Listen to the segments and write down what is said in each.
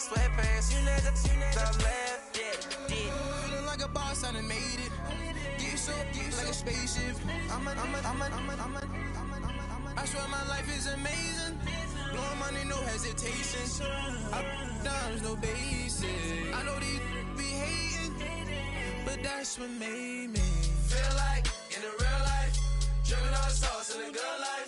sweatpants. You never left. Feeling like a boss, I done made it. Get so like a spaceship. I swear my life is amazing. Blowing money, no hesitation. Dimes, no basic. I know these be hating, but that's what made me feel like in the real life. Driven all the sauce in the good life.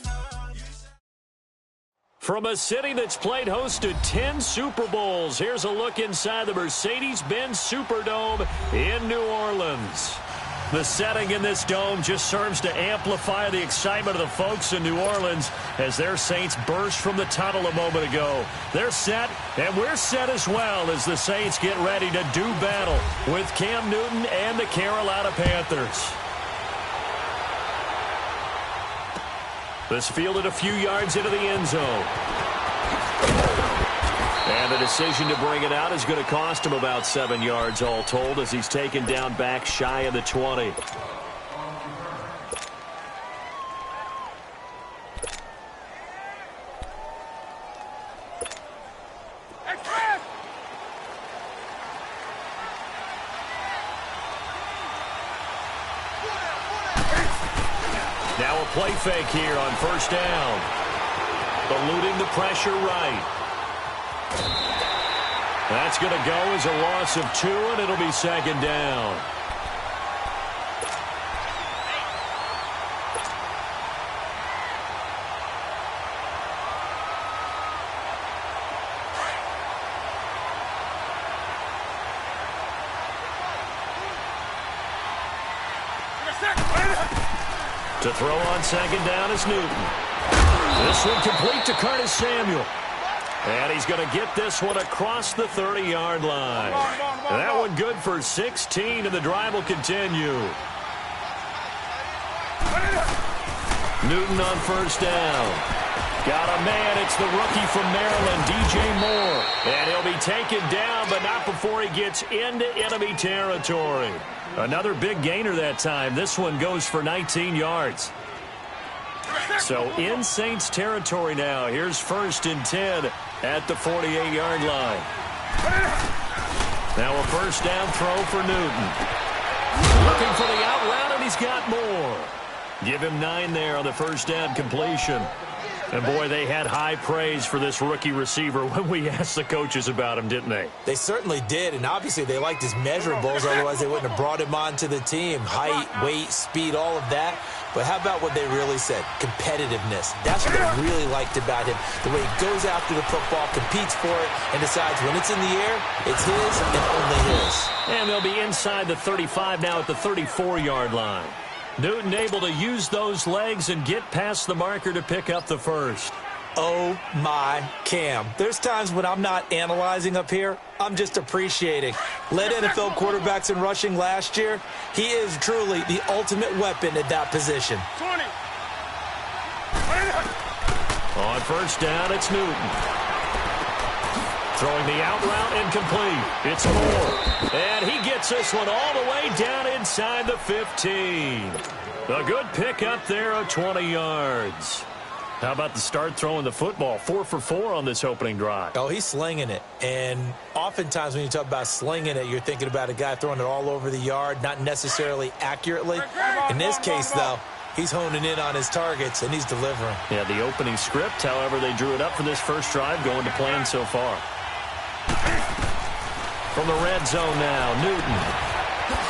From a city that's played host to 10 Super Bowls, here's a look inside the Mercedes-Benz Superdome in New Orleans. The setting in this dome just serves to amplify the excitement of the folks in New Orleans as their Saints burst from the tunnel a moment ago. They're set, and we're set as well as the Saints get ready to do battle with Cam Newton and the Carolina Panthers. This fielded a few yards into the end zone. And the decision to bring it out is going to cost him about 7 yards all told as he's taken down back shy of the 20. Now a play fake here on first down. Eluding the pressure right. That's going to go as a loss of 2, and it'll be second down. To throw on second down is Newton. This one complete to Curtis Samuel. And he's going to get this one across the 30-yard line. That one good for 16, and the drive will continue. Newton on first down. Got a man. It's the rookie from Maryland, DJ Moore. And he'll be taken down, but not before he gets into enemy territory. Another big gainer that time. This one goes for 19 yards. So in Saints territory now. Here's first and 10 at the 48-yard line. Now a first down throw for Newton. Looking for the out route, and he's got more. Give him 9 there on the first down completion. And, boy, they had high praise for this rookie receiver when we asked the coaches about him, didn't they? They certainly did, and obviously they liked his measurables. Otherwise, they wouldn't have brought him onto the team. Height, weight, speed, all of that. But how about what they really said? Competitiveness. That's what they really liked about him. The way he goes after the football, competes for it, and decides when it's in the air, it's his and only his. And they'll be inside the 35 now at the 34-yard line. Newton able to use those legs and get past the marker to pick up the first. Oh, my Cam. There's times when I'm not analyzing up here. I'm just appreciating. Led NFL quarterbacks in rushing last year. He is truly the ultimate weapon at that position. 20. On first down, it's Newton. Throwing the out route incomplete. It's Moore. And he gets this one all the way down inside the 15. A good pickup there of 20 yards. How about the start throwing the football? 4 for 4 on this opening drive. Oh, he's slinging it. And oftentimes when you talk about slinging it, you're thinking about a guy throwing it all over the yard, not necessarily accurately. In this case, though, he's honing in on his targets, and he's delivering. Yeah, the opening script, however, they drew it up for this first drive, going to plan so far. From the red zone now, Newton.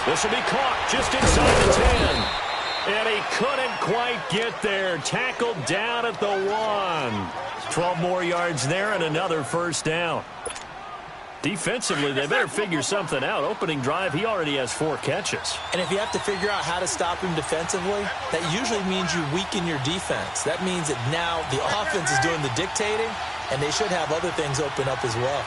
This will be caught just inside the 10. And he couldn't quite get there. Tackled down at the 1. 12 more yards there and another first down. Defensively, they better figure something out. Opening drive, he already has 4 catches. And if you have to figure out how to stop him defensively, that usually means you weaken your defense. That means that now the offense is doing the dictating, and they should have other things open up as well.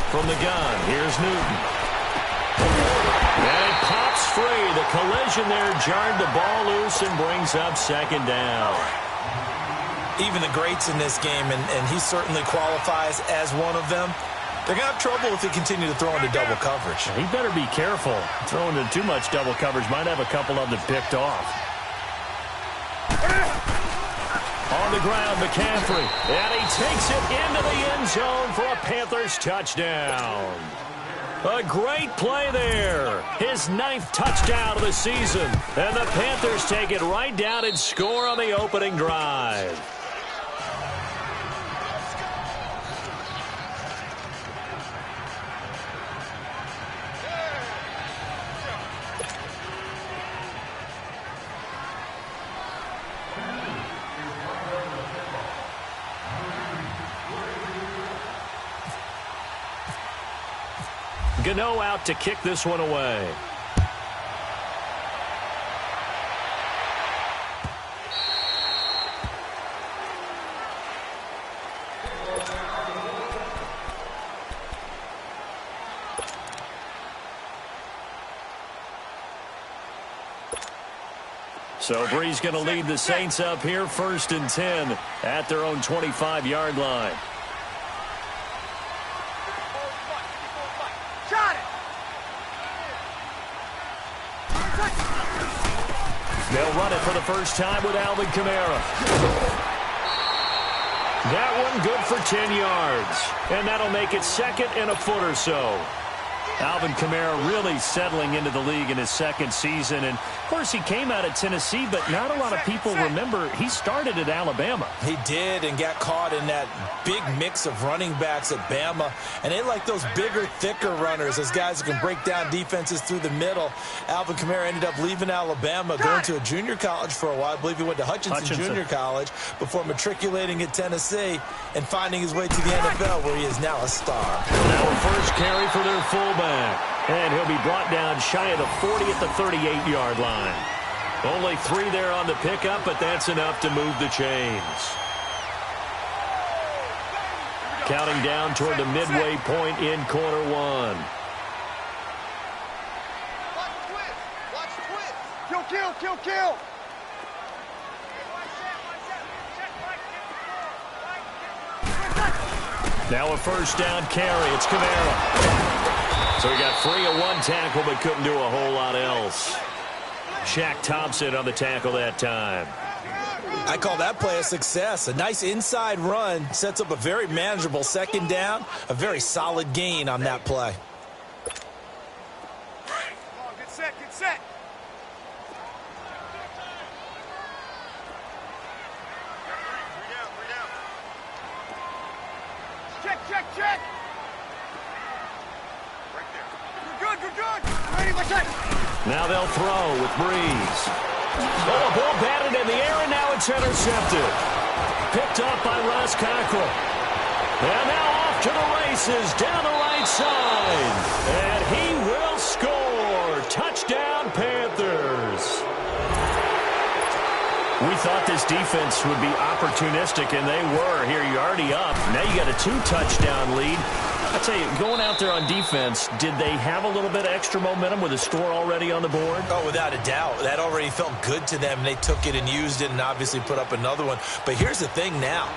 From the gun, here's Newton. And it pops free. The collision there jarred the ball loose and brings up second down. Even the greats in this game, and he certainly qualifies as one of them, They're going to have trouble if they continue to throw into double coverage. He better be careful. Throwing into too much double coverage might have a couple of them picked off. On the ground, McCaffrey. And he takes it into the end zone for a Panthers touchdown. A great play there. His 9th touchdown of the season. And the Panthers take it right down and score on the opening drive. Gano out to kick this one away. So Bree's going to lead the Saints up here 1st and 10 at their own 25-yard line. They'll run it for the first time with Alvin Kamara. That one good for 10 yards. And that'll make it 2nd and a foot or so. Alvin Kamara really settling into the league in his 2nd season. And, of course, he came out of Tennessee, but not a lot of people remember he started at Alabama. He did and got caught in that big mix of running backs at Bama. And they like those bigger, thicker runners, those guys who can break down defenses through the middle. Alvin Kamara ended up leaving Alabama, going to a junior college for a while. I believe he went to Hutchinson Junior College before matriculating at Tennessee and finding his way to the NFL, where he is now a star. Now a first carry for their fullback. And he'll be brought down shy of the 40 at the 38-yard line. Only 3 there on the pickup, but that's enough to move the chains. Counting down toward the midway point in quarter 1. Watch twist. Kill. Now a first down carry. It's Kamara. So he got free of one tackle, but couldn't do a whole lot else. Shaq Thompson on the tackle that time. I call that play a success. A nice inside run sets up a very manageable 2nd down. A very solid gain on that play. Get set. Check. Good. Ready, what's that? Now they'll throw with Breeze. Oh, a ball batted in the air, and now it's intercepted. Picked up by Ross Cockrell. And now off to the races down the right side. And he will score. Touchdown, Panthers. We thought this defense would be opportunistic, and they were. Here, you're already up. Now you got a 2-touchdown lead. I tell you, going out there on defense, did they have a little bit of extra momentum with a score already on the board? Oh, without a doubt. That already felt good to them. They took it and used it and obviously put up another one. But here's the thing now.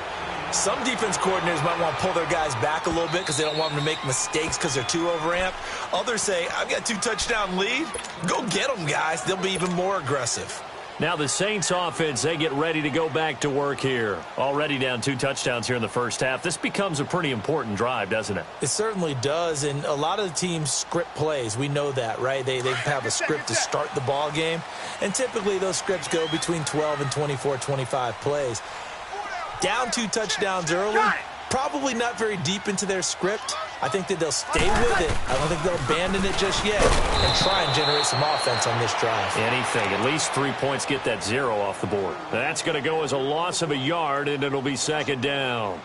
Some defense coordinators might want to pull their guys back a little bit because they don't want them to make mistakes because they're too overamped. Others say, I've got 2-touchdown lead. Go get them, guys. They'll be even more aggressive. Now the Saints offense, they get ready to go back to work here. Already down 2 touchdowns here in the first half. This becomes a pretty important drive, doesn't it? It certainly does, and a lot of the teams script plays. We know that, right? They have a script to start the ball game, and typically those scripts go between 12 and 24, 25 plays. Down 2 touchdowns early, probably not very deep into their script. I think that they'll stay with it. I don't think they'll abandon it just yet and try and generate some offense on this drive. Anything. At least 3 points, get that 0 off the board. That's going to go as a loss of a yard, and it'll be 2nd down.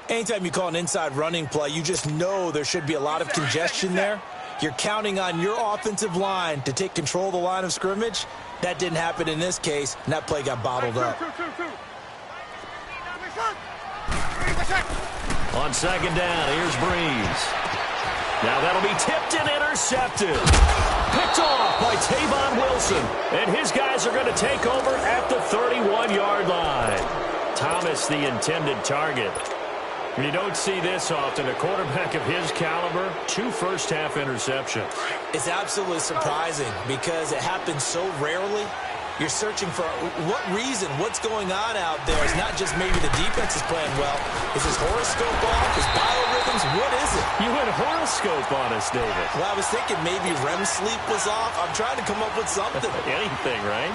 Anytime you call an inside running play, you just know there should be a lot of congestion there. You're counting on your offensive line to take control of the line of scrimmage. That didn't happen in this case, and that play got bottled up. On 2nd down, here's Breeze. Now that'll be tipped and intercepted. Picked off by Tavon Wilson. And his guys are going to take over at the 31-yard line. Thomas, the intended target. You don't see this often. A quarterback of his caliber, 2 first-half interceptions. It's absolutely surprising because it happens so rarely. You're searching for what reason, what's going on out there. It's not just maybe the defense is playing well. Is his horoscope off? His biorhythms? What is it? You went horoscope on us, David. Well, I was thinking maybe REM sleep was off. I'm trying to come up with something. Anything, right?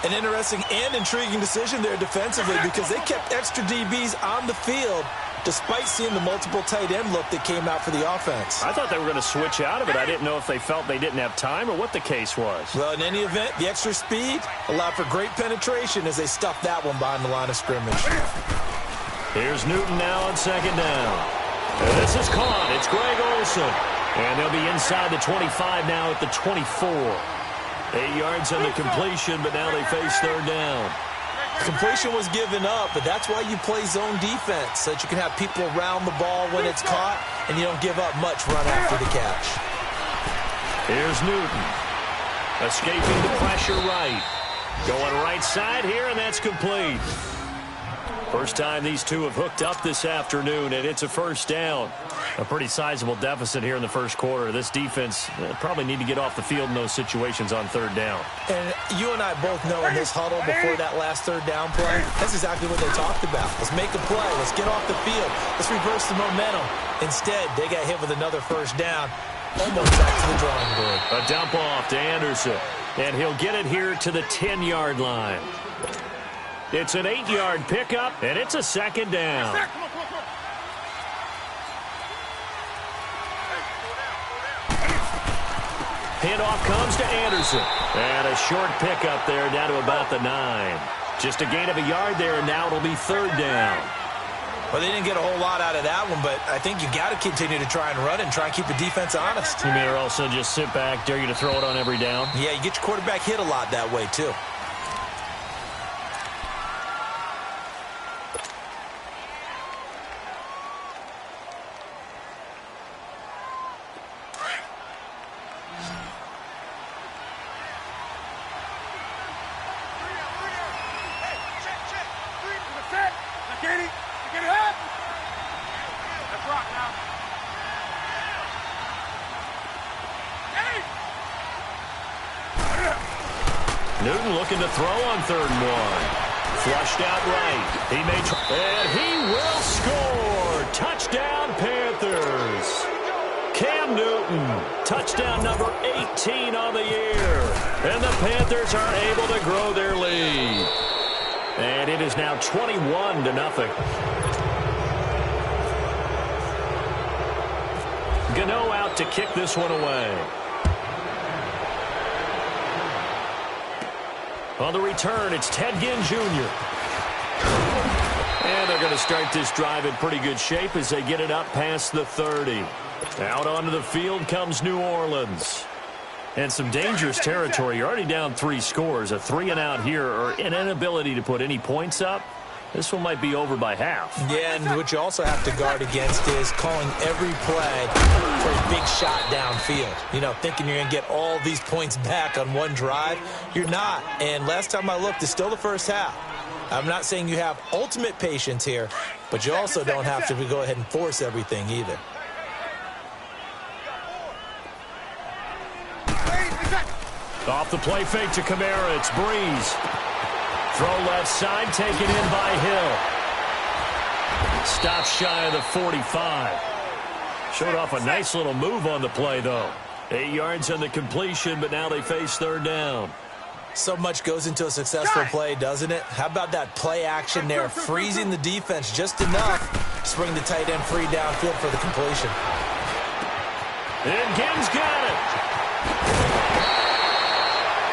An interesting and intriguing decision there defensively because they kept extra DBs on the field despite seeing the multiple tight end look that came out for the offense. I thought they were going to switch out of it. I didn't know if they felt they didn't have time or what the case was. Well, in any event, the extra speed allowed for great penetration as they stuffed that one behind the line of scrimmage. Here's Newton now on second down. This is caught. It's Greg Olsen. And they'll be inside the 25 now at the 24. 8 yards on the completion, but now they face third down. Completion was given up, but that's why you play zone defense, so that you can have people around the ball when it's caught, and you don't give up much run after the catch. Here's Newton. Escaping the pressure right. Going right side here, and that's complete. First time these two have hooked up this afternoon, and it's a first down. A pretty sizable deficit here in the first quarter. This defense probably need to get off the field in those situations on third down. And you and I both know in this huddle before that last third down play, that's exactly what they talked about. Let's make a play. Let's get off the field. Let's reverse the momentum. Instead, they got hit with another first down. Almost back to the drawing board. A dump off to Anderson. And he'll get it here to the 10-yard line. It's an 8-yard pickup, and it's a second down. Handoff comes to Anderson. And a short pickup there down to about the 9. Just a gain of a yard there, and now it'll be third down. Well, they didn't get a whole lot out of that one, but I think you got to continue to try and run and try and keep the defense honest. You mean or also just sit back, dare you to throw it on every down? Yeah, you get your quarterback hit a lot that way, too. Newton looking to throw on 3rd and 1. Flushed out right. He may and he will score. Touchdown, Panthers. Cam Newton, touchdown number 18 on the year. And the Panthers are able to grow their lead. And it is now 21-0. Gano out to kick this one away. On the return, it's Ted Ginn Jr. And they're going to start this drive in pretty good shape as they get it up past the 30. Out onto the field comes New Orleans. And some dangerous territory. You're already down 3 scores. A 3-and-out here, or an inability to put any points up. This one might be over by half. Yeah, and what you also have to guard against is calling every play for a big shot downfield. You know, thinking you're going to get all these points back on one drive. You're not. And last time I looked, it's still the first half. I'm not saying you have ultimate patience here, but you also don't have to go ahead and force everything either. Off the play fake to Kamara, it's Breeze. Throw left side, taken in by Hill. Stops shy of the 45. Showed off a nice little move on the play, though. 8 yards on the completion, but now they face third down. So much goes into a successful play, doesn't it? How about that play action there, freezing the defense just enough to bring the tight end free downfield for the completion. And Ginn's got it.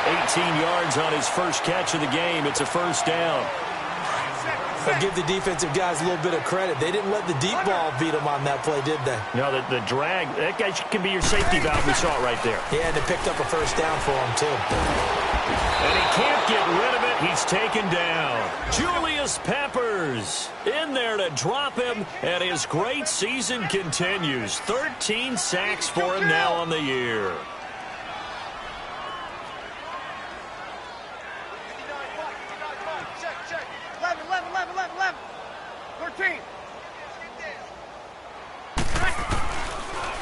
18 yards on his first catch of the game. It's a first down. But give the defensive guys a little bit of credit. They didn't let the deep ball beat them on that play, did they? No, the drag, that guy can be your safety valve. We saw it right there. Yeah, and they picked up a first down for him, too. And he can't get rid of it. He's taken down. Julius Peppers in there to drop him, and his great season continues. 13 sacks for him now on the year.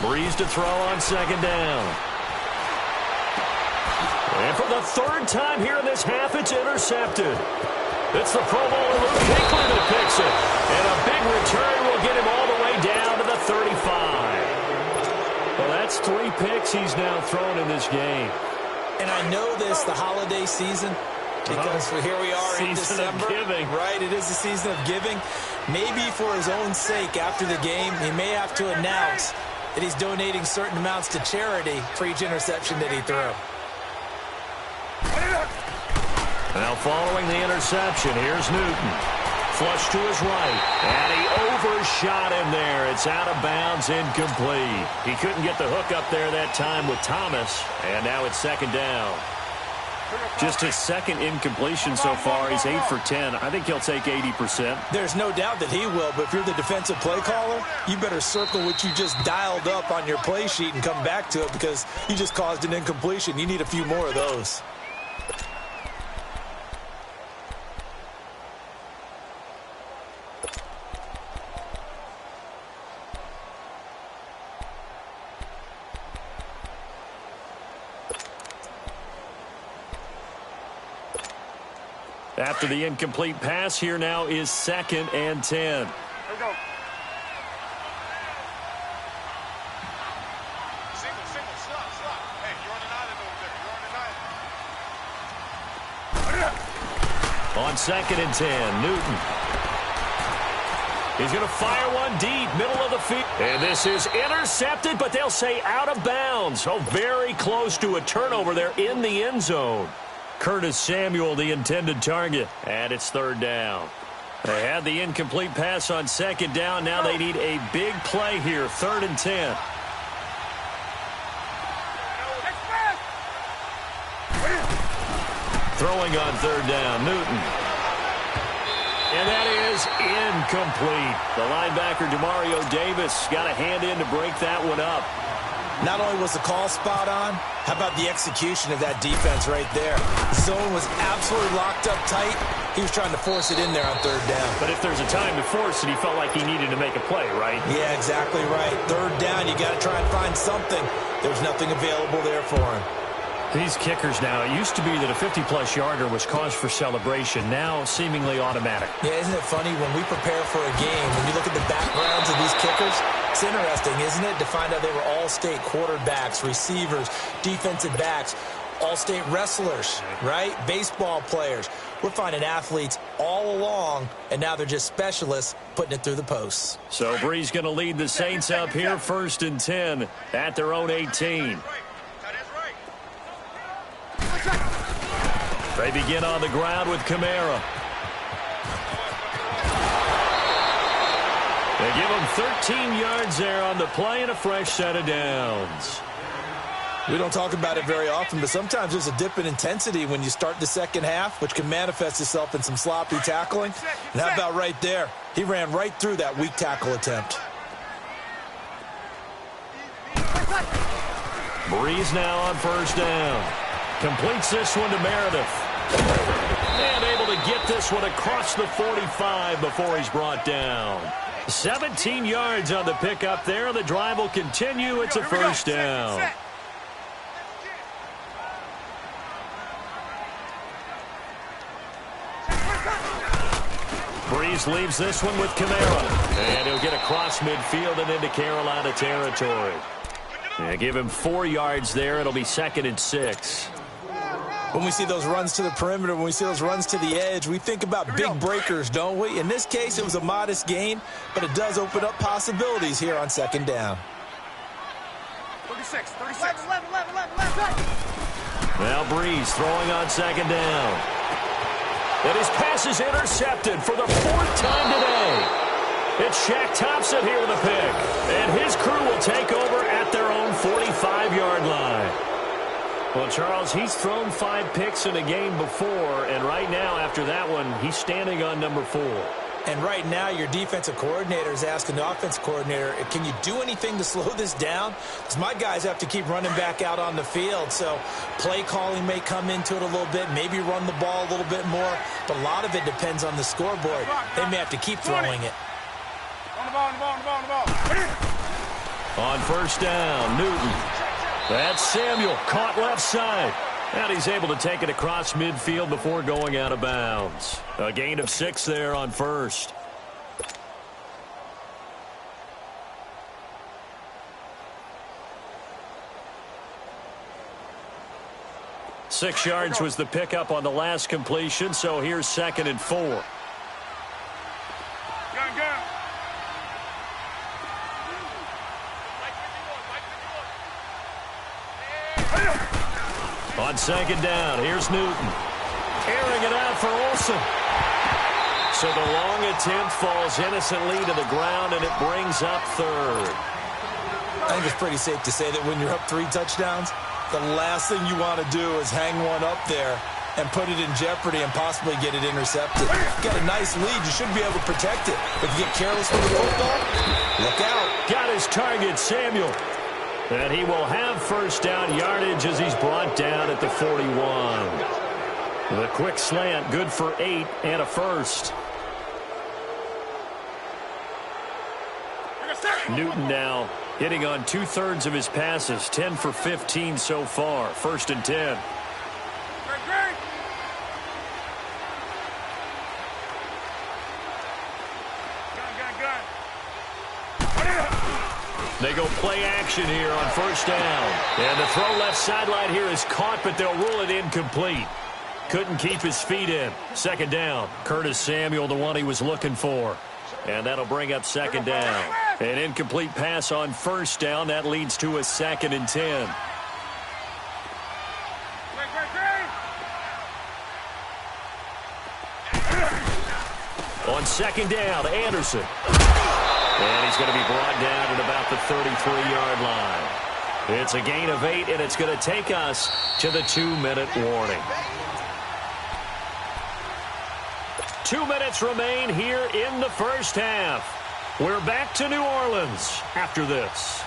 Breeze to throw on second down. And for the third time here in this half, it's intercepted. It's the Pro Bowler Luke Kuechly that picks it. And a big return will get him all the way down to the 35. Well, that's 3 picks he's now thrown in this game. And I know this, the holiday season, because here we are in December. Season of giving. Right, it is the season of giving. Maybe for his own sake after the game, he may have to announce that he's donating certain amounts to charity for each interception that he threw. Now following the interception, here's Newton. Flush to his right, and he overshot him there. It's out of bounds, incomplete. He couldn't get the hook up there that time with Thomas, and now it's second down. Just his second incompletion so far. He's 8 for 10. I think he'll take 80%. There's no doubt that he will, but if you're the defensive play caller, you better circle what you just dialed up on your play sheet and come back to it because you just caused an incompletion. You need a few more of those. After the incomplete pass, here now is 2nd and 10. Here we go. Single, stop. Hey, you're on an island over there. You're on an island. On 2nd and 10, Newton. He's going to fire one deep, middle of the field. And this is intercepted, but they'll say out of bounds. Oh, very close to a turnover there in the end zone. Curtis Samuel, the intended target, and it's 3rd down. They had the incomplete pass on 2nd down. Now they need a big play here, 3rd and 10. Throwing on 3rd down, Newton. And that is incomplete. The linebacker, Demario Davis, got a hand in to break that one up. Not only was the call spot on, how about the execution of that defense right there? Zone was absolutely locked up tight. He was trying to force it in there on 3rd down. But if there's a time to force it, he felt like he needed to make a play, right? Yeah, exactly right. 3rd down, you got to try and find something. There's nothing available there for him. These kickers now, it used to be that a 50-plus yarder was cause for celebration. Now, seemingly automatic. Yeah, isn't it funny when we prepare for a game, when you look at the backgrounds of these kickers, it's interesting, isn't it, to find out they were all-state quarterbacks, receivers, defensive backs, all-state wrestlers, right? Baseball players. We're finding athletes all along, and now they're just specialists putting it through the posts. So Breeze going to lead the Saints up here, 1st and 10 at their own 18. They begin on the ground with Kamara. They give him 13 yards there on the play and a fresh set of downs. We don't talk about it very often, but sometimes there's a dip in intensity when you start the second half, which can manifest itself in some sloppy tackling. And how about right there? He ran right through that weak tackle attempt. Breeze now on 1st down. Completes this one to Meredith. And able to get this one across the 45 before he's brought down. 17 yards on the pickup there. The drive will continue. It's a 1st down. Breeze leaves this one with Kamara. And he'll get across midfield and into Carolina territory. And give him 4 yards there. It'll be 2nd and 6. When we see those runs to the perimeter, when we see those runs to the edge, we think about big breakers, don't we? In this case, it was a modest gain, but it does open up possibilities here on 2nd down. 36. Now Breeze throwing on 2nd down. And his pass is intercepted for the 4th time today. It's Shaq Thompson here with a pick. And his crew will take over at their own 45-yard line. Well, Charles, he's thrown 5 picks in a game before, and right now, after that one, he's standing on number 4. And right now, your defensive coordinator is asking the offensive coordinator, can you do anything to slow this down? Because my guys have to keep running back out on the field, so play calling may come into it a little bit, maybe run the ball a little bit more, but a lot of it depends on the scoreboard. They may have to keep throwing it. On the ball. On first down, Newton. That's Samuel, caught left side. And he's able to take it across midfield before going out of bounds. A gain of 6 there on first. Six yards was the pickup on the last completion, so here's 2nd and 4. Gun. On 2nd down, here's Newton. Airing it out for Olsen. So the long attempt falls innocently to the ground, and it brings up 3rd. I think it's pretty safe to say that when you're up 3 touchdowns, the last thing you want to do is hang one up there and put it in jeopardy and possibly get it intercepted. You've got a nice lead. You should be able to protect it. If you get careless with the football, look out. Got his target, Samuel. And he will have first down yardage as he's brought down at the 41. The quick slant, good for 8 and a first. Newton now hitting on 2/3 of his passes, 10 for 15 so far. 1st and 10. They go play action here on first down. And the throw left sideline here is caught, but they'll rule it incomplete. Couldn't keep his feet in. 2nd down. Curtis Samuel, the one he was looking for. And that'll bring up 2nd down. An incomplete pass on first down. That leads to a 2nd and 10. On 2nd down, Anderson. And he's going to be brought down at about the 33-yard line. It's a gain of 8, and it's going to take us to the 2-minute warning. 2 minutes remain here in the first half. We're back to New Orleans after this.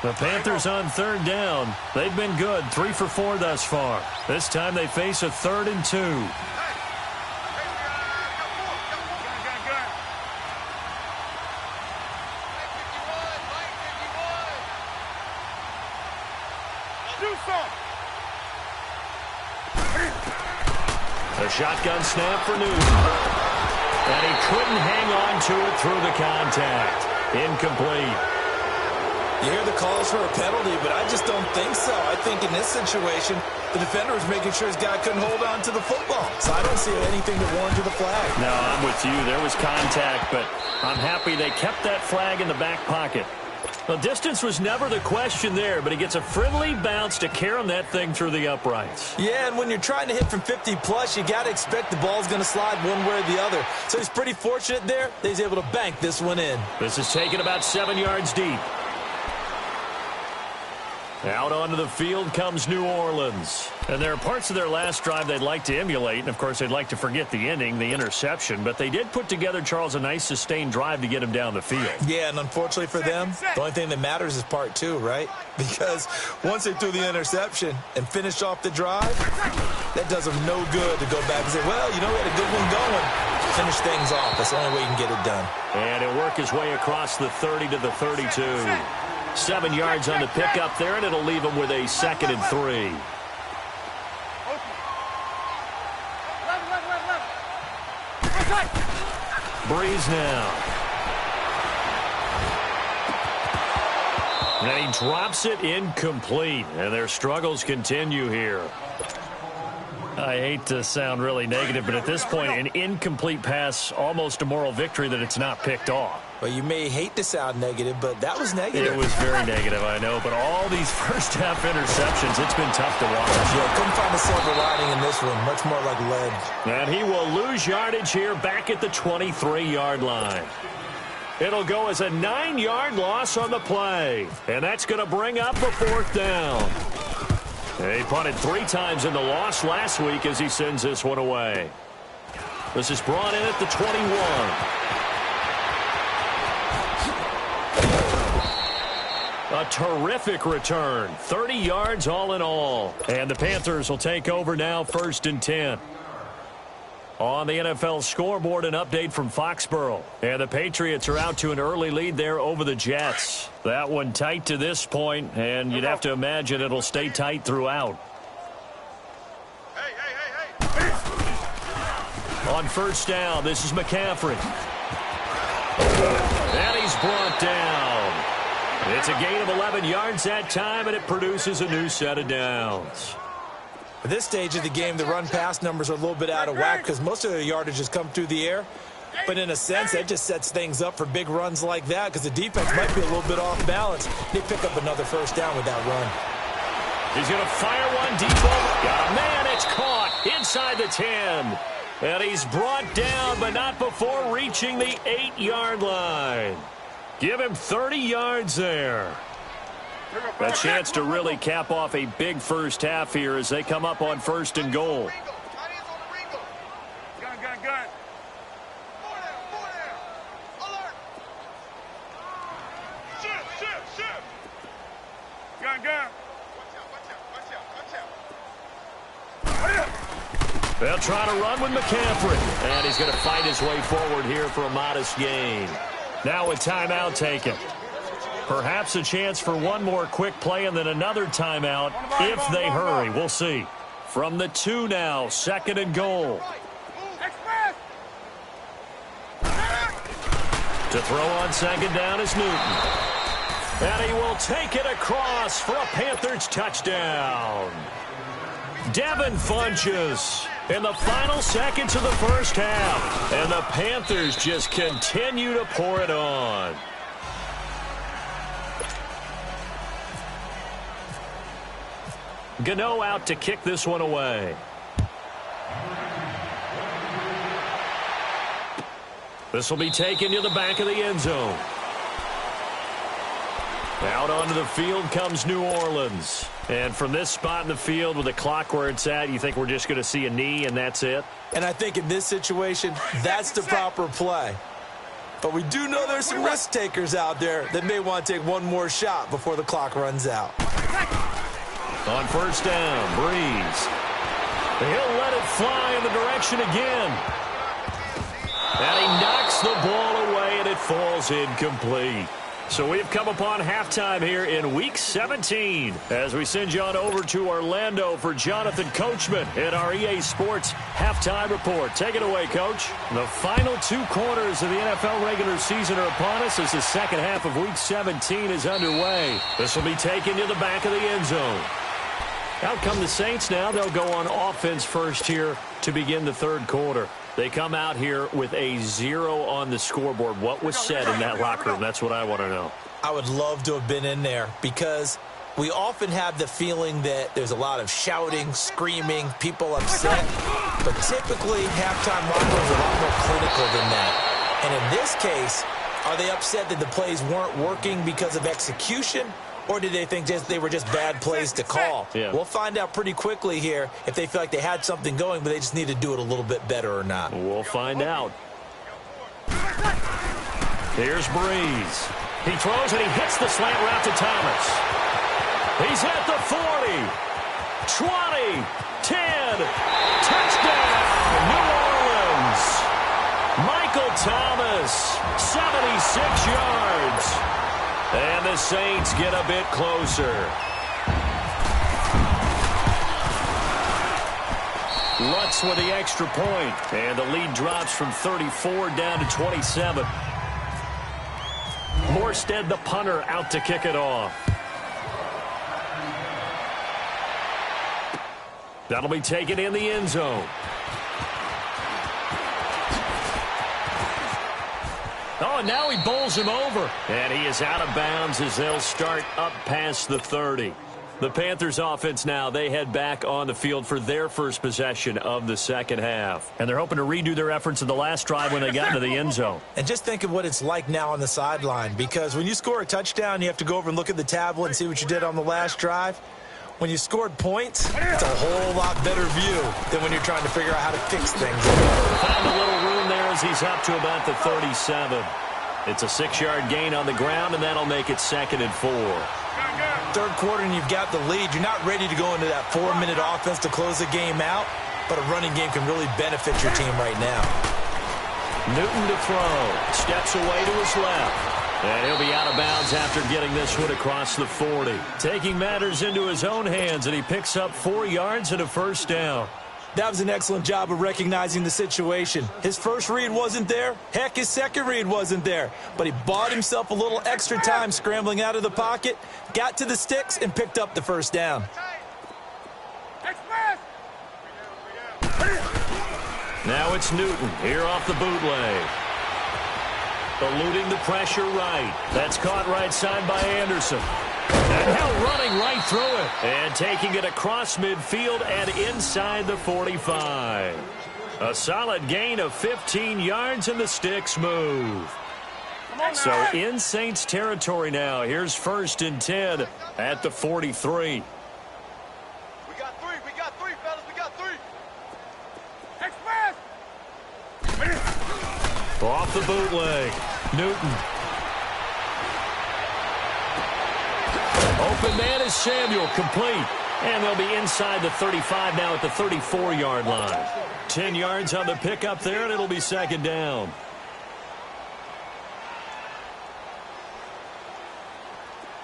The Panthers on 3rd down. They've been good, 3 for 4 thus far. This time they face a 3rd and 2. A shotgun snap for Newton. And he couldn't hang on to it through the contact. Incomplete. You hear the calls for a penalty, but I just don't think so. I think in this situation, the defender was making sure his guy couldn't hold on to the football. So I don't see anything that warranted the flag. No, I'm with you. There was contact, but I'm happy they kept that flag in the back pocket. Well, distance was never the question there, but he gets a friendly bounce to carry that thing through the uprights. Yeah, and when you're trying to hit from 50-plus, you got to expect the ball's going to slide one way or the other. So he's pretty fortunate there that he's able to bank this one in. This is taken about 7 yards deep. Out onto the field comes New Orleans. And there are parts of their last drive they'd like to emulate. And, of course, they'd like to forget the ending, the interception. But they did put together, Charles, a nice sustained drive to get him down the field. Yeah, and unfortunately for them, the only thing that matters is part 2, right? Because once they threw the interception and finished off the drive, that does them no good to go back and say, well, you know, we had a good one going. Finish things off. That's the only way you can get it done. And he'll work his way across the 30 to the 32. 7 yards on the pickup there, and it'll leave him with a 2nd and 3. Breeze now. And he drops it incomplete, and their struggles continue here. I hate to sound really negative, but at this point, an incomplete pass, almost a moral victory that it's not picked off. Well, you may hate to sound negative, but that was negative. It was very negative, I know. But all these first-half interceptions, it's been tough to watch. Yeah, couldn't find a silver lining in this one. Much more like lead. And he will lose yardage here back at the 23-yard line. It'll go as a 9-yard loss on the play. And that's going to bring up a 4th down. He punted 3 times in the loss last week as he sends this one away. This is brought in at the 21. A terrific return. 30 yards all in all. And the Panthers will take over now, 1st and 10. On the NFL scoreboard, an update from Foxborough. And the Patriots are out to an early lead there over the Jets. That one tight to this point, and you'd have to imagine it'll stay tight throughout. On first down, this is McCaffrey. And he's brought down. It's a gain of 11 yards that time, and it produces a new set of downs. At this stage of the game, the run-pass numbers are a little bit out of whack because most of their yardage has come through the air. But in a sense, that just sets things up for big runs like that because the defense might be a little bit off balance. They pick up another first down with that run. He's going to fire one deep over. Got a man. It's caught inside the 10. And he's brought down, but not before reaching the 8-yard line. Give him 30 yards there. A chance to really cap off a big first half here as they come up on first and goal. Gun. Alert. Shift. Gun. They'll try to run with McCaffrey. And he's going to fight his way forward here for a modest gain. Now a timeout taken. Perhaps a chance for one more quick play and then another timeout if they hurry. We'll see. From the 2 now, second and goal. To throw on second down is Newton. And he will take it across for a Panthers touchdown. Devin Funchess in the final seconds of the first half. And the Panthers just continue to pour it on. Gano out to kick this one away. This will be taken to the back of the end zone. Out onto the field comes New Orleans. And from this spot in the field with the clock where it's at, you think we're just going to see a knee and that's it? And I think in this situation, that's the proper play. But we do know there's some risk takers out there that may want to take one more shot before the clock runs out. On first down, Breeze. He'll let it fly in the direction again. And he knocks the ball away, and it falls incomplete. So we've come upon halftime here in Week 17 as we send you on over to Orlando for Jonathan Coachman in our EA Sports Halftime Report. Take it away, Coach. The final 2 quarters of the NFL regular season are upon us as the second half of Week 17 is underway. This will be taken to the back of the end zone. Out come the Saints now. They'll go on offense first here to begin the third quarter. They come out here with a 0 on the scoreboard. What was said in that locker room? That's what I want to know. I would love to have been in there because we often have the feeling that there's a lot of shouting, screaming, people upset. But typically, halftime locker rooms are a lot more clinical than that. And in this case, are they upset that the plays weren't working because of execution? Or did they think they were just bad plays to call? Yeah. We'll find out pretty quickly here if they feel like they had something going, but they just need to do it a little bit better or not. We'll find out. Here's Breeze. He throws and he hits the slant route to Thomas. He's at the 40, 20, 10, touchdown, New Orleans. Michael Thomas, 76 yards. And the Saints get a bit closer. Lutz with the extra point. And the lead drops from 34 down to 27. Morstead, the punter, out to kick it off. That'll be taken in the end zone. Oh, and now he bowls him over. And he is out of bounds as they'll start up past the 30. The Panthers offense now, they head back on the field for their first possession of the second half. And they're hoping to redo their efforts in the last drive when they got into the end zone. And just think of what it's like now on the sideline, because when you score a touchdown, you have to go over and look at the tablet and see what you did on the last drive. When you scored points, it's a whole lot better view than when you're trying to figure out how to fix things. Found a little room there as he's up to about the 37. It's a 6-yard gain on the ground, and that'll make it 2nd and 4. Third quarter and you've got the lead. You're not ready to go into that 4-minute offense to close the game out. but a running game can really benefit your team right now. Newton to throw. Steps away to his left. And he'll be out of bounds after getting this one across the 40. Taking matters into his own hands, and he picks up 4 yards and a first down. That was an excellent job of recognizing the situation. His first read wasn't there. Heck, his second read wasn't there. But he bought himself a little extra time scrambling out of the pocket, got to the sticks, and picked up the first down. Now it's Newton here off the bootleg. Eluding the pressure right. That's caught right side by Anderson. And now running right through it. And taking it across midfield and inside the 45. A solid gain of 15 yards, and the sticks move. So in Saints territory now. Here's 1st and 10 at the 43. We got three, fellas, we got three. Off the bootleg. Newton. Open man is Samuel, complete. And they'll be inside the 35 now at the 34-yard line. 10 yards on the pickup there, and it'll be 2nd down.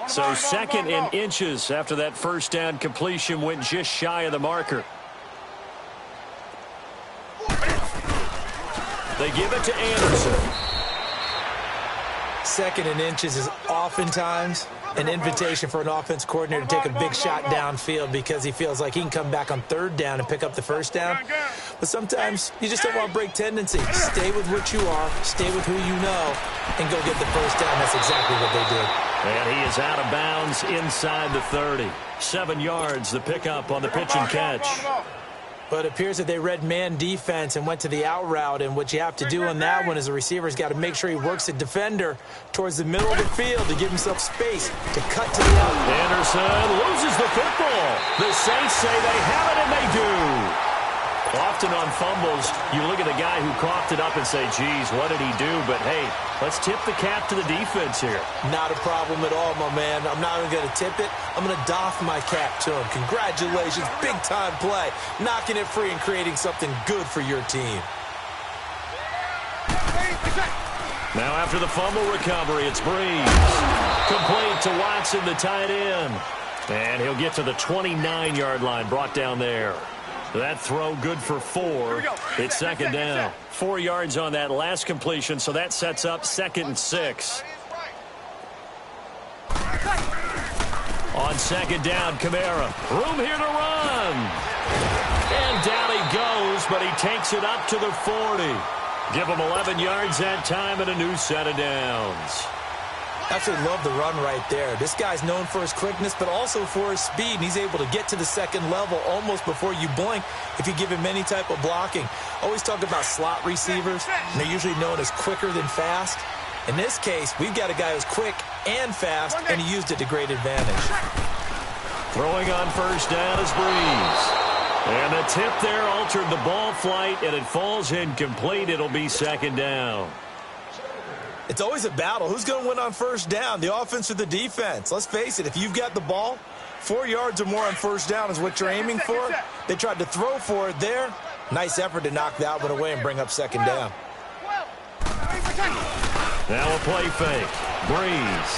So 2nd and inches after that first down completion went just shy of the marker. They give it to Anderson. 2nd and inches is oftentimes an invitation for an offense coordinator to take a big shot downfield because he feels like he can come back on 3rd down and pick up the first down. But sometimes you just don't want to break tendency. Stay with what you are, stay with who you know, and go get the first down. That's exactly what they did. And he is out of bounds inside the 30. 7 yards, the pickup on the pitch and catch. But it appears that they read man defense and went to the out route, and what you have to do on that one is the receiver's got to make sure he works the defender towards the middle of the field to give himself space to cut to the out. Anderson loses the football. The Saints say they have it, and they do. Often on fumbles, you look at the guy who coughed it up and say, geez, what did he do? But, hey, let's tip the cap to the defense here. Not a problem at all, my man. I'm not even going to tip it. I'm going to doff my cap to him. Congratulations. Big-time play. Knocking it free and creating something good for your team. Now after the fumble recovery, it's Breeze. Complete to Watson, the tight end. And he'll get to the 29-yard line, brought down there. That throw good for 4. It's 2nd down. 4 yards on that last completion, so that sets up 2nd and 6. On 2nd down, Kamara. Room here to run. And down he goes, but he takes it up to the 40. Give him 11 yards that time and a new set of downs. Absolutely love the run right there. This guy's known for his quickness, but also for his speed. And he's able to get to the 2nd level almost before you blink if you give him any type of blocking. Always talk about slot receivers, and they're usually known as quicker than fast. In this case, we've got a guy who's quick and fast, and he used it to great advantage. Throwing on 1st down is Breeze. And the tip there altered the ball flight, and it falls incomplete. It'll be 2nd down. It's always a battle. Who's going to win on 1st down, the offense or the defense? Let's face it, if you've got the ball, 4 yards or more on 1st down is what you're aiming for. They tried to throw for it there. Nice effort to knock that one away and bring up 2nd down. Now a play fake. Breeze.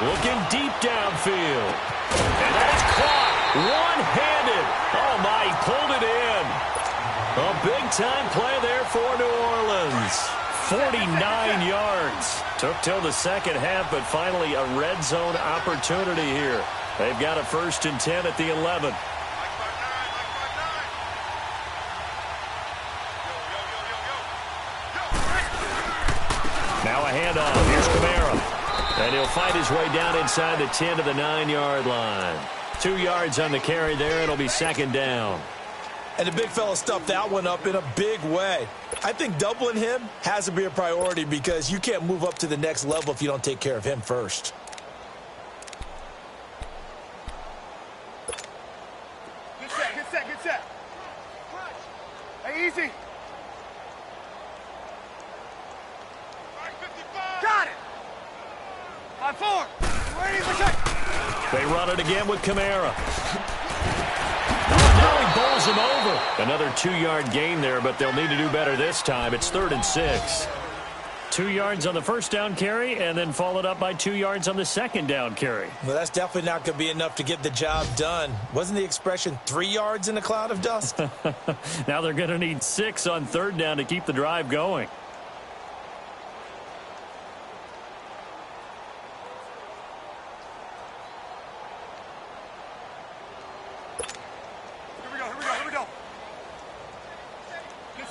Looking deep downfield. And that is caught. One-handed. Oh, my, he pulled it in. A big-time play there for New Orleans. 49 yards. Took till the 2nd half, but finally a red zone opportunity here. They've got a 1st and 10 at the 11. Now a handoff. Here's Kamara. And he'll fight his way down inside the 10 to the 9-yard line. 2 yards on the carry there. It'll be 2nd down. And the big fella stuffed that one up in a big way. I think doubling him has to be a priority because you can't move up to the next level if you don't take care of him first. Good set. Hey, easy. Got it. 5-4. They run it again with Kamara. Oh, now he he bowls him over. Another 2-yard gain there, but they'll need to do better this time. It's 3rd and 6. 2 yards on the first down carry, and then followed up by 2 yards on the second down carry. Well, that's definitely not going to be enough to get the job done. Wasn't the expression 3 yards in a cloud of dust? Now they're going to need 6 on 3rd down to keep the drive going. Here we go. Get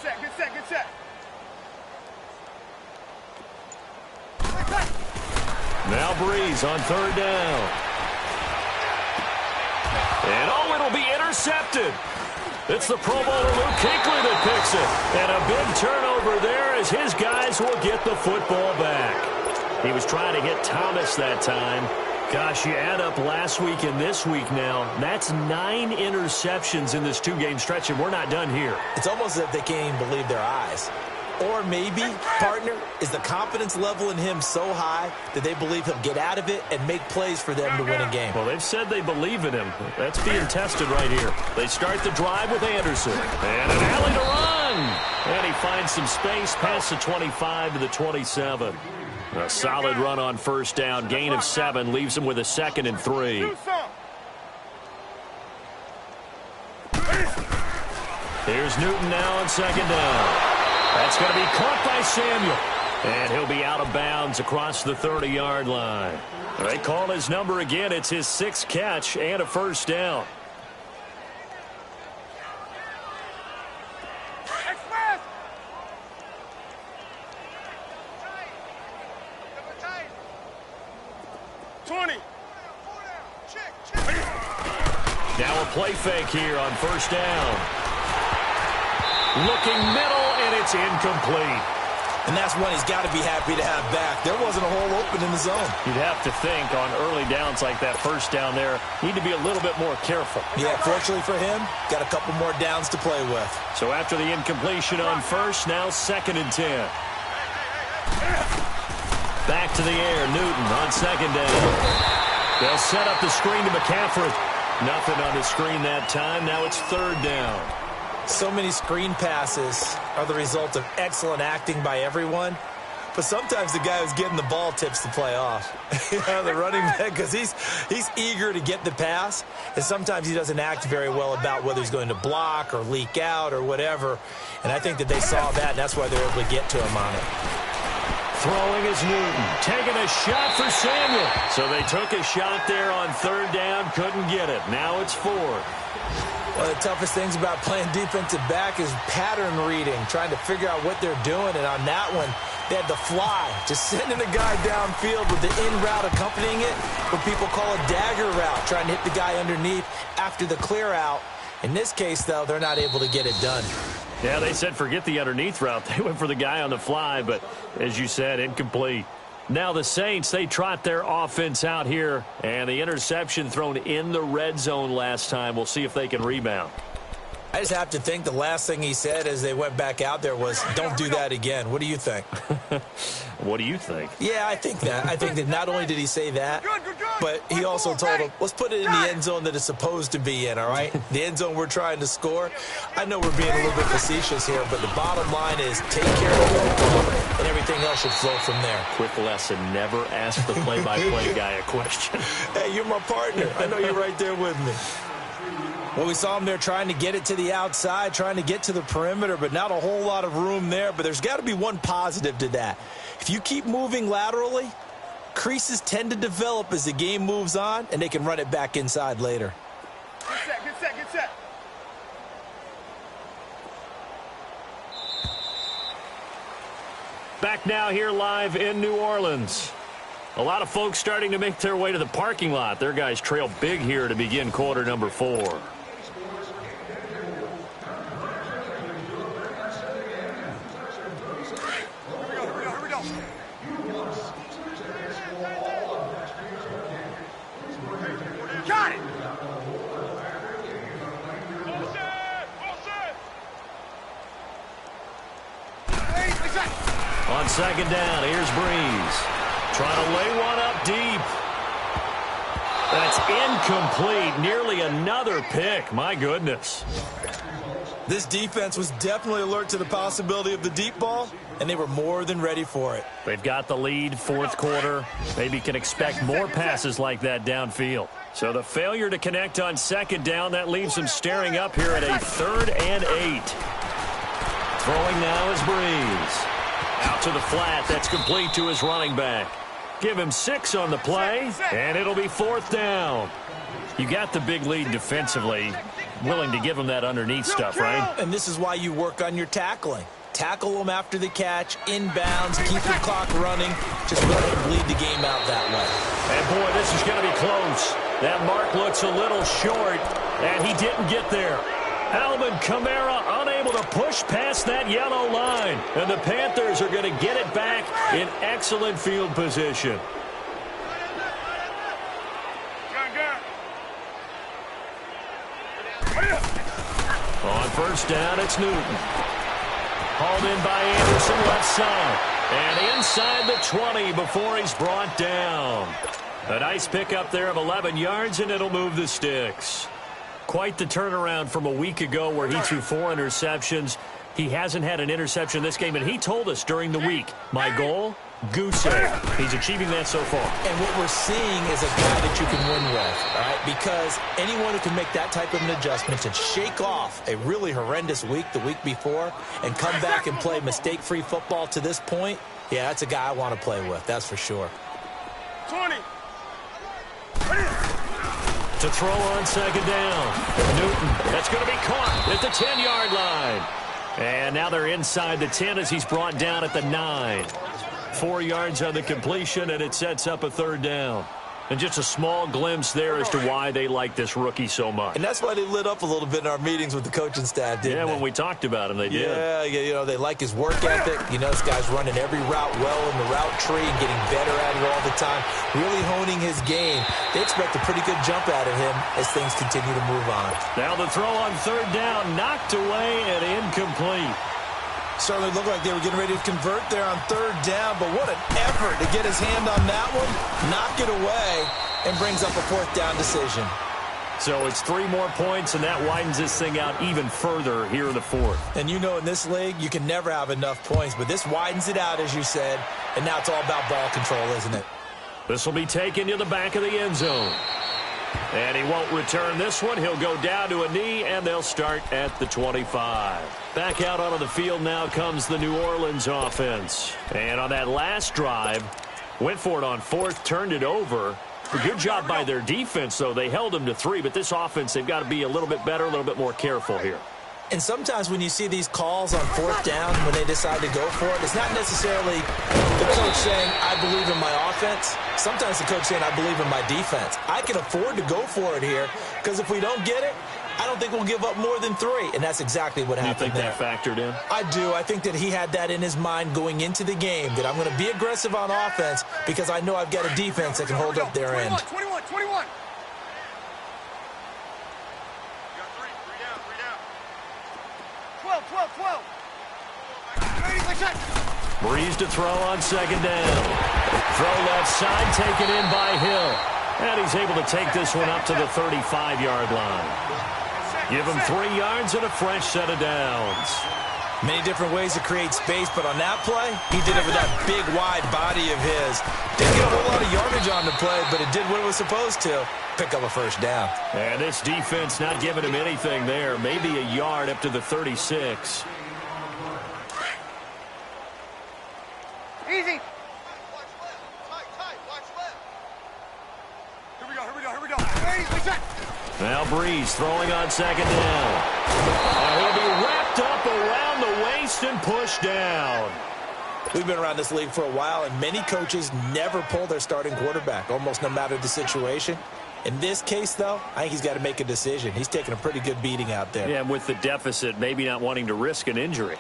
set. Now Breeze on 3rd down. And it'll be intercepted. It's the Pro Bowler Luke Kuechly that picks it. And a big turnover there as his guys will get the football back. He was trying to hit Thomas that time. Gosh, you add up last week and this week now, that's 9 interceptions in this 2-game stretch, and we're not done here. It's almost as if they can't even believe their eyes. Or maybe, partner, is the confidence level in him so high that they believe he'll get out of it and make plays for them to win a game. Well, they've said they believe in him. That's being tested right here. They start the drive with Anderson. And an alley to run. And he finds some space past the 25 to the 27. A solid run on 1st down. Gain of 7 leaves him with a 2nd and 3. Here's Newton now on 2nd down. That's going to be caught by Samuel. And he'll be out of bounds across the 30-yard line. They call his number again. It's his 6th catch and a 1st down. Express! 20. Now a play fake here on 1st down. Looking middle, and it's incomplete. And that's one he's got to be happy to have back. There wasn't a hole open in the zone. You'd have to think on early downs like that 1st down there, need to be a little bit more careful. Yeah, fortunately for him, got a couple more downs to play with. So after the incompletion on 1st, now 2nd and 10. Back to the air, Newton on 2nd down. They'll set up the screen to McCaffrey. Nothing on the screen that time. Now it's 3rd down. So many screen passes are the result of excellent acting by everyone. But sometimes the guy who's getting the ball tips the play off. The running back, because he's eager to get the pass. And sometimes he doesn't act very well about whether he's going to block or leak out or whatever. And I think that they saw that, and that's why they were able to get to him on it. Throwing is Newton. Taking a shot for Samuel. So they took a shot there on 3rd down. Couldn't get it. Now it's 4th. One of the toughest things about playing defensive back is pattern reading, trying to figure out what they're doing. And on that one, they had the fly, just sending the guy downfield with the in route accompanying it, what people call a dagger route, trying to hit the guy underneath after the clear out. In this case, though, they're not able to get it done. Yeah, they said forget the underneath route. They went for the guy on the fly, but as you said, incomplete. Now the Saints, they trot their offense out here, and the interception thrown in the red zone last time. We'll see if they can rebound. I just have to think the last thing he said as they went back out there was, don't do that again. What do you think? What do you think? Yeah, I think that. I think that not only did he say that, but he also told him, let's put it in the end zone that it's supposed to be in, all right? The end zone we're trying to score. I know we're being a little bit facetious here, but the bottom line is take care of the football, and everything else should flow from there. Quick lesson, never ask the play-by-play guy a question. Hey, you're my partner. I know you're right there with me. Well, we saw him there trying to get it to the outside, trying to get to the perimeter, but not a whole lot of room there. But there's got to be one positive to that. If you keep moving laterally, creases tend to develop as the game moves on, and they can run it back inside later. Get set. Back now here live in New Orleans. A lot of folks starting to make their way to the parking lot. Their guys trail big here to begin quarter number 4. Got it! On 2nd down, here's Breeze. Trying to lay one up deep. That's incomplete. Nearly another pick. My goodness. This defense was definitely alert to the possibility of the deep ball, and they were more than ready for it. They've got the lead, fourth quarter. Maybe can expect more passes like that downfield. So the failure to connect on second down, that leaves them staring up here at a 3rd and 8. Throwing now is Breeze. Out to the flat. That's complete to his running back. Give him 6 on the play, and it'll be 4th down. You got the big lead defensively. Willing to give him that underneath stuff, right? And this is why you work on your tackling. Tackle them after the catch, inbounds, keep your clock running. Just let him bleed the game out that way. And, boy, this is going to be close. That mark looks a little short, and he didn't get there. Alvin Kamara unable to push past that yellow line. And the Panthers are going to get it back in excellent field position. On first down, it's Newton. Hauled in by Anderson, left side. And inside the 20 before he's brought down. A nice pickup there of 11 yards, and it'll move the sticks. Quite the turnaround from a week ago where he threw 4 interceptions. He hasn't had an interception this game, and he told us during the week, my goal, goose egg. He's achieving that so far. And what we're seeing is a guy that you can win with, all right? Because anyone who can make that type of an adjustment and shake off a really horrendous week the week before and come back and play mistake-free football to this point, yeah, that's a guy I want to play with, that's for sure. 20. To throw on second down. Newton, that's going to be caught at the 10-yard line. And now they're inside the 10 as he's brought down at the 9. 4 yards on the completion, and it sets up a 3rd down. And just a small glimpse there as to why they like this rookie so much. And that's why they lit up a little bit in our meetings with the coaching staff, didn't they? Yeah, when we talked about him, they did. Yeah, you know, they like his work ethic. You know, this guy's running every route well in the route tree and getting better at it all the time, really honing his game. They expect a pretty good jump out of him as things continue to move on. Now the throw on 3rd down, knocked away and incomplete. Certainly looked like they were getting ready to convert there on 3rd down, but what an effort to get his hand on that one, knock it away, and brings up a 4th down decision. So it's 3 more points, and that widens this thing out even further here in the 4th. And you know in this league, you can never have enough points, but this widens it out, as you said, and now it's all about ball control, isn't it? This will be taken to the back of the end zone. And he won't return this one. He'll go down to a knee, and they'll start at the 25. Back out onto the field now comes the New Orleans offense. And on that last drive, went for it on 4th, turned it over. A good job by their defense, though. They held them to 3, but this offense, they've got to be a little bit better, a little bit more careful here. And sometimes when you see these calls on 4th down, when they decide to go for it, it's not necessarily the coach saying, I believe in my offense. Sometimes the coach saying, I believe in my defense. I can afford to go for it here because if we don't get it, I don't think we'll give up more than 3. And that's exactly what happened there. You think that factored in? I do. I think that he had that in his mind going into the game, that I'm going to be aggressive on offense because I know I've got a defense that can hold up their end. 21. 12. Breeze to throw on second down. Throw left side, taken in by Hill. And he's able to take this one up to the 35-yard line. Give him 3 yards and a fresh set of downs. Many different ways to create space, but on that play, he did it with that big, wide body of his. Didn't get a whole lot of yardage on the play, but it did what it was supposed to. Pick up a first down. And this defense not giving him anything there. Maybe a yard up to the 36. Easy. Watch left. Here we go. Now Breeze throwing on second down. And he'll be wrapped up around the waist and pushed down. We've been around this league for a while, and many coaches never pull their starting quarterback, almost no matter the situation. In this case, though, I think he's got to make a decision. He's taking a pretty good beating out there. Yeah, and with the deficit, maybe not wanting to risk an injury.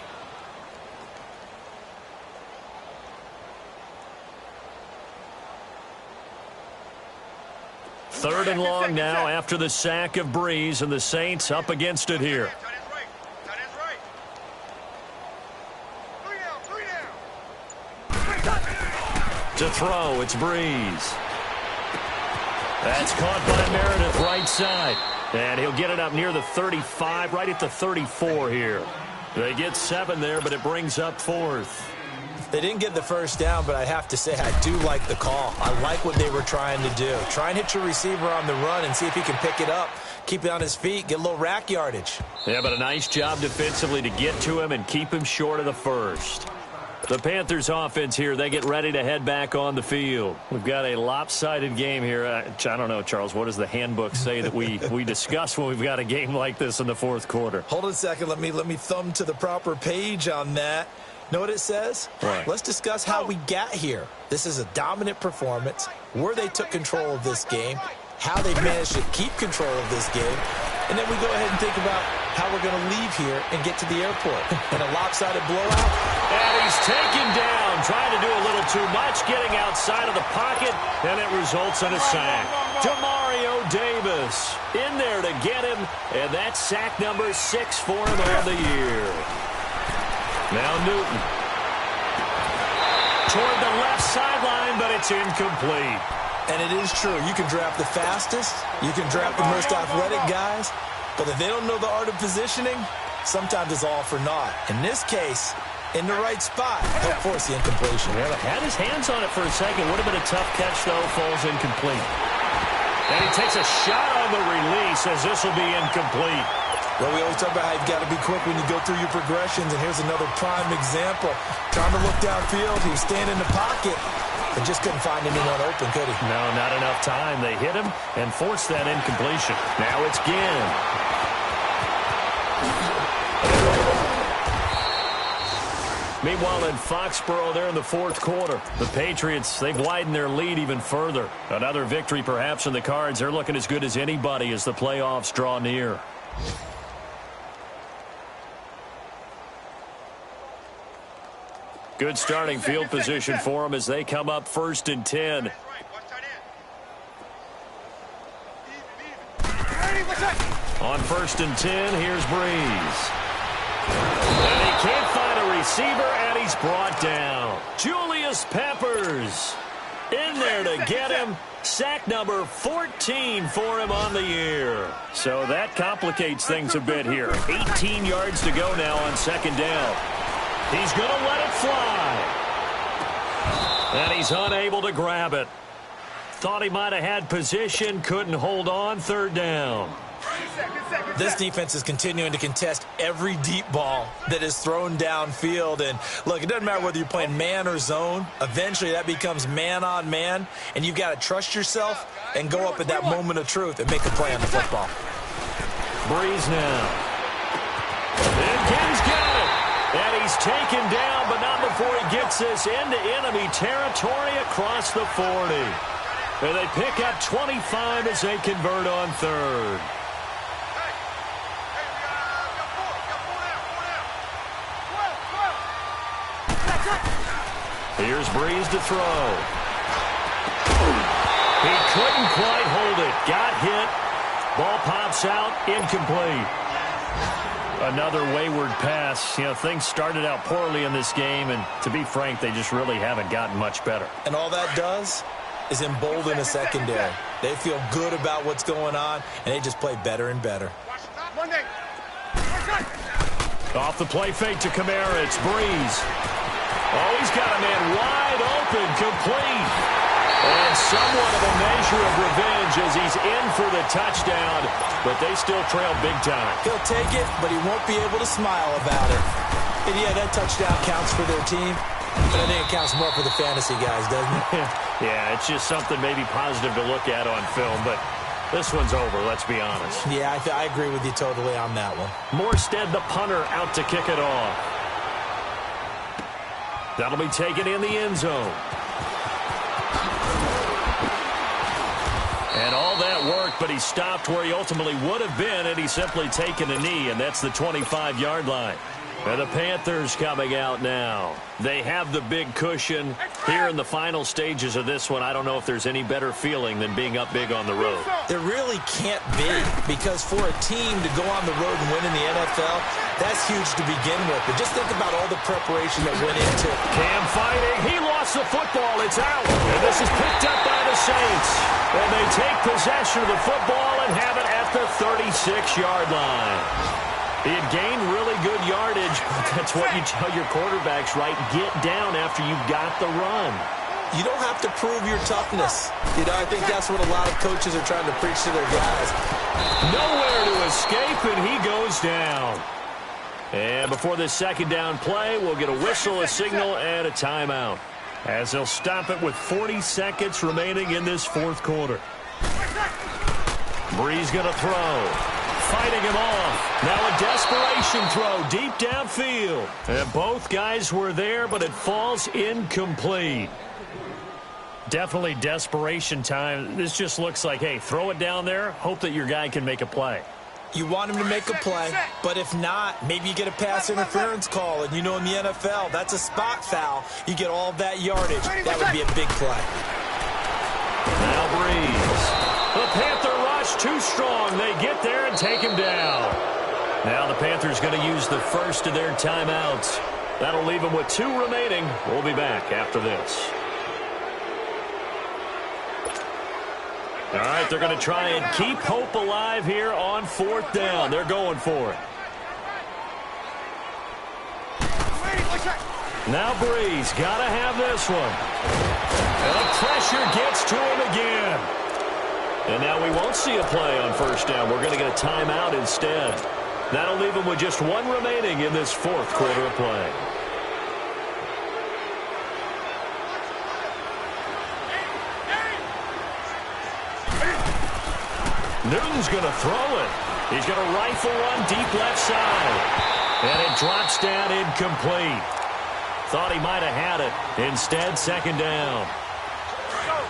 Third and long now after the sack of Breeze, and the Saints up against it here. Tight end's right. 3 down. To throw, it's Breeze. That's caught by Meredith right side. And he'll get it up near the 35, right at the 34 here. They get 7 there, but it brings up 4th. They didn't get the first down, but I have to say I do like the call. I like what they were trying to do. Try and hit your receiver on the run and see if he can pick it up. Keep it on his feet, get a little rack yardage. Yeah, but a nice job defensively to get to him and keep him short of the first. The Panthers offense here, they get ready to head back on the field. We've got a lopsided game here. I don't know, Charles, what does the handbook say that we discuss when we've got a game like this in the fourth quarter? Hold on a second. Let me thumb to the proper page on that. Know what it says? Right. Let's discuss how we got here. This is a dominant performance, where they took control of this game, how they managed to keep control of this game, and then we go ahead and think about how we're going to leave here and get to the airport. In a lopsided blowout. And he's taken down, trying to do a little too much, getting outside of the pocket, and it results in a sack. Demario Davis in there to get him, and that's sack number 6 for him on the year. Now Newton. Toward the left sideline, but it's incomplete. And it is true. You can draft the fastest. You can draft the most athletic guys. But if they don't know the art of positioning, sometimes it's all for naught. In this case, in the right spot, help force the incompletion. Yeah, had his hands on it for a second. Would have been a tough catch, though. Falls incomplete. And he takes a shot on the release as this will be incomplete. Well, we always talk about how you've got to be quick when you go through your progressions, and here's another prime example. Trying to look downfield, he was standing in the pocket, but just couldn't find anyone open, could he? No, not enough time. They hit him and forced that incompletion. Now it's Ginn. Meanwhile, in Foxborough, they're in the fourth quarter. The Patriots, they've widened their lead even further. Another victory perhaps in the cards. They're looking as good as anybody as the playoffs draw near. Good starting field position for them as they come up 1st and 10. On 1st and 10, here's Breeze. And he can't find a receiver, and he's brought down. Julius Peppers in there to get him. Sack number 14 for him on the year. So that complicates things a bit here. 18 yards to go now on 2nd down. He's going to let it fly. And he's unable to grab it. Thought he might have had position, couldn't hold on, 3rd down. This defense is continuing to contest every deep ball that is thrown downfield. And, look, it doesn't matter whether you're playing man or zone. Eventually that becomes man-on-man, and you've got to trust yourself and go up at that moment of truth and make a play on the football. Breeze now. And Ginn's got it. And he's taken down, but not before he gets this into enemy territory across the 40. And they pick up 25 as they convert on 3rd. Here's Breeze to throw. He couldn't quite hold it. Got hit. Ball pops out. Incomplete. Another wayward pass. You know, things started out poorly in this game, and to be frank, they just really haven't gotten much better. And all that does is embolden a secondary. They feel good about what's going on, and they just play better and better. Off the play fake to Kamara. It's Breeze. Oh, he's got a man wide open, complete. And somewhat of a measure of revenge as he's in for the touchdown, but they still trail big time. He'll take it, but he won't be able to smile about it. And, yeah, that touchdown counts for their team, but I think it counts more for the fantasy guys, doesn't it? Yeah, it's just something maybe positive to look at on film, but this one's over, let's be honest. Yeah, I agree with you totally on that one. Morstead, the punter, out to kick it off. That'll be taken in the end zone. And all that worked, but he stopped where he ultimately would have been, and he's simply taken a knee, and that's the 25-yard line. And the Panthers coming out now. They have the big cushion. Here in the final stages of this one, I don't know if there's any better feeling than being up big on the road. There really can't be, because for a team to go on the road and win in the NFL, that's huge to begin with. But just think about all the preparation that went into it. Cam fighting. He lost the football. It's out. And this is picked up by the Saints. And they take possession of the football and have it at the 36-yard line. He had gained really good yardage, but that's what you tell your quarterbacks, right? Get down after you've got the run. You don't have to prove your toughness. You know, I think that's what a lot of coaches are trying to preach to their guys. Nowhere to escape, and he goes down. And before this second down play, we'll get a whistle, a signal, and a timeout, as they'll stop it with 40 seconds remaining in this fourth quarter. Bree's going to throw. Fighting him off. Now a desperation throw deep downfield. And both guys were there, but it falls incomplete. Definitely desperation time. This just looks like, hey, throw it down there, hope that your guy can make a play. You want him to make a play, but if not, maybe you get a pass interference call. And you know in the NFL, that's a spot foul. You get all that yardage. That would be a big play. Now Breeze. The Panther rush too strong. They get there and take him down. Now the Panthers going to use the first of their timeouts. That'll leave them with 2 remaining. We'll be back after this. All right, they're going to try and keep hope alive here on 4th down. They're going for it. Now Breeze got to have this one. And the pressure gets to him again. And now we won't see a play on 1st down. We're going to get a timeout instead. That'll leave him with just 1 remaining in this 4th quarter of play. Newton's going to throw it. He's going to rifle one deep left side. And it drops down incomplete. Thought he might have had it. Instead, 2nd down.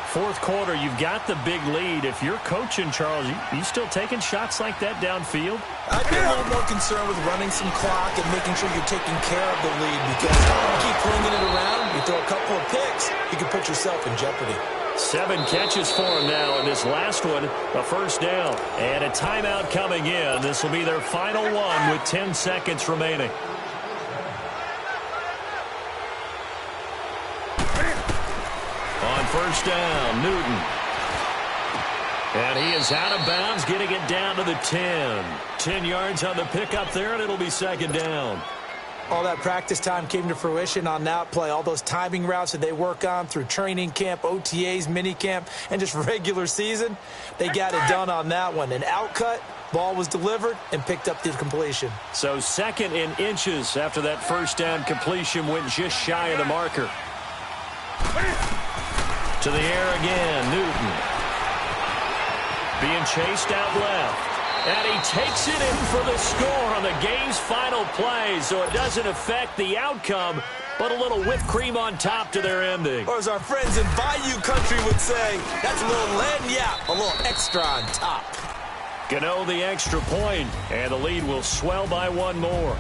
4th quarter, you've got the big lead. If you're coaching, Charles, you still taking shots like that downfield? I'd be a little more concerned with running some clock and making sure you're taking care of the lead, because you keep flinging it around, you throw a couple of picks, you can put yourself in jeopardy. 7 catches for him now, and this last one, a 1st down. And a timeout coming in. This will be their final one with 10 seconds remaining. On 1st down, Newton. And he is out of bounds, getting it down to the 10. 10 yards on the pickup there, and it'll be 2nd down. All that practice time came to fruition on that play. All those timing routes that they work on through training camp, OTAs, minicamp, and just regular season, they got it done on that one. An outcut, ball was delivered, and picked up the completion. So 2nd in inches after that 1st down completion went just shy of the marker. To the air again, Newton. Being chased out left. And he takes it in for the score on the game's final play, so it doesn't affect the outcome, but a little whipped cream on top to their ending. Or as our friends in Bayou Country would say, that's a little lagniappe, a little extra on top. Gano the extra point, and the lead will swell by 1 more.